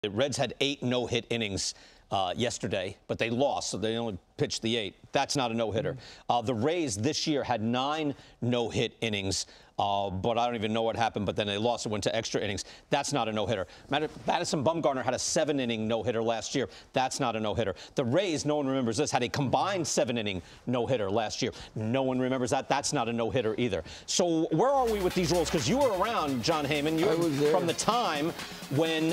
The Reds had 8 no-hit innings yesterday, but they lost, so they only pitched the 8. That's not a no-hitter. The Rays this year had 9 no-hit innings, but I don't even know what happened, but then they lost. It went to extra innings. That's not a no-hitter. Madison Bumgarner had a 7-inning no-hitter last year. That's not a no-hitter. The Rays, no one remembers this, had a combined 7-inning no-hitter last year. No one remembers that. That's not a no-hitter either. So where are we with these rules? Because you were around, John Heyman. You were from the time when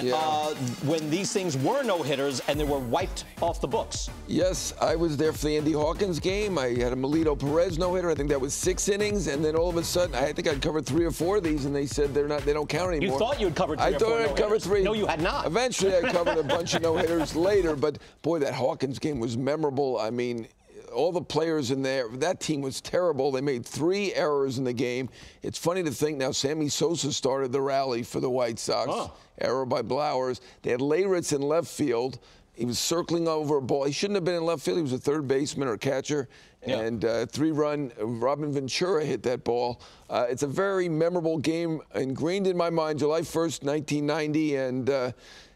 these things were no-hitters and they were wiped off the books. Yes, I was there for the Andy Hawkins game. I had a Melito Perez no-hitter. I think that was 6 innings, and then all of a sudden, I think I'd covered 3 or 4 of these, and they said they don't count anymore. You thought you had covered 3 or 4 I thought no-hitters. I'd covered 3. No, you had not. Eventually, I covered a bunch of no-hitters later, but boy, that Hawkins game was memorable. I mean, all the players in there, that team was terrible. They made 3 errors in the game. It's funny to think now Sammy Sosa started the rally for the White Sox. Error by Blowers. They had Leyritz in left field. He was circling over a ball. He shouldn't have been in left field. He was a third baseman or catcher. Yeah. And 3-run, Robin Ventura hit that ball. It's a very memorable game, ingrained in my mind, July 1st, 1990. And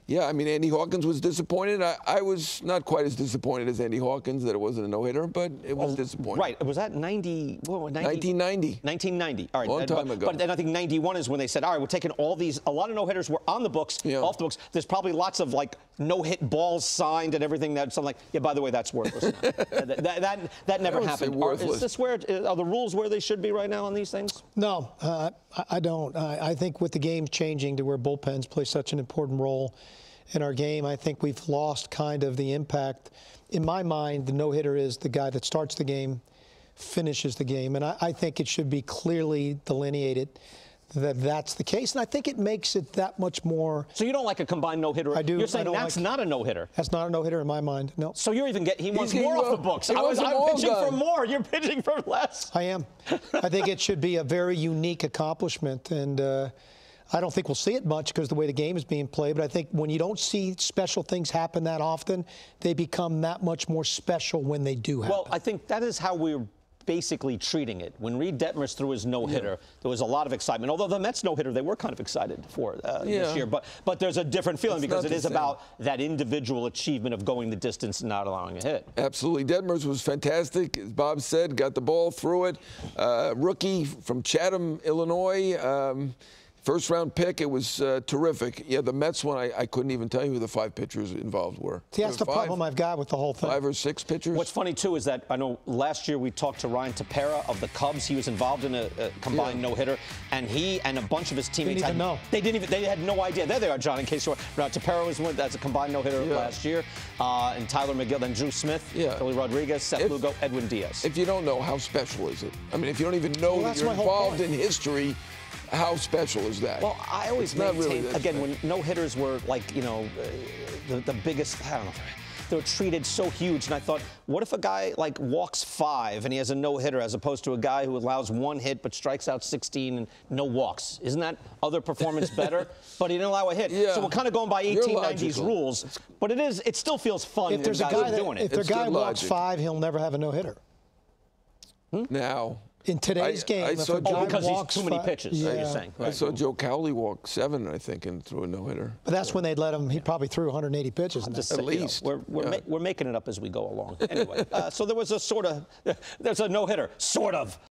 yeah, I mean, Andy Hawkins was disappointed. I was not quite as disappointed as Andy Hawkins that it wasn't a no-hitter, but it was disappointing. Right. Was that 90? 1990. 1990. All right. Long time ago. But then I think 91 is when they said, all right, we're taking all these. A lot of no-hitters were on the books, off the books. There's probably lots of, like, no-hit balls signed and everything. That's like, yeah, by the way, that's worthless now. that never happened. Is this where, are the rules where they should be right now on these things? No, I don't. I think with the game changing to where bullpens play such an important role in our game, I think we've lost kind of the impact. In my mind, the no-hitter is the guy that starts the game, finishes the game, and I think it should be clearly delineated that that's the case, and I think it makes it that much more. So you don't like a combined no-hitter? I do. You're saying that's not a no-hitter? That's not a no-hitter in my mind, no. So you're even he wants more off the books. I'm pitching for more. You're pitching for less. I am. I think it should be a very unique accomplishment, and I don't think we'll see it much because of the way the game is being played, but I think when you don't see special things happen that often, they become that much more special when they do happen. Well, I think that is how we're basically treating it. When Reed Detmers threw his no-hitter, there was a lot of excitement. Although the Mets no-hitter, they were kind of excited for this year. But there's a different feeling because it is about that individual achievement of going the distance and not allowing a hit. Absolutely. Detmers was fantastic. As Bob said, got the ball, threw it. Rookie from Chatham, Illinois. First-round pick, it was terrific. Yeah, the Mets one, I couldn't even tell you who the 5 pitchers involved were. See, that's the problem I've got with the whole thing. 5 or 6 pitchers. What's funny, too, is that I know last year we talked to Ryan Tepera of the Cubs. He was involved in a combined no-hitter, and he and a bunch of his teammates didn't even know. They had no idea. There they are, John, in case you're Tepera was one that's a combined no-hitter last year, and Tyler McGill, then Drew Smith, Billy Rodriguez, Seth Lugo, Edwin Diaz. If you don't know, how special is it? I mean, if you don't even know that you're involved in history, how special is that? Well, I always maintain, again, when no-hitters were like, the biggest, I don't know, they were treated so huge. And I thought, what if a guy like walks 5 and he has a no-hitter as opposed to a guy who allows 1 hit but strikes out 16 and no walks? Isn't that other performance better? But he didn't allow a hit. Yeah. So we're kind of going by 1890s rules. But it still feels fun if there's a guy doing it. If the guy walks 5, he'll never have a no-hitter. Now. In today's game, because he's too many pitches, you're saying. Right. I saw Joe Cowley walk 7, I think, and threw a no-hitter. But that's when they'd let him. He probably threw 180 pitches. At least. We're making it up as we go along. Anyway, so there was there's a no-hitter, sort of.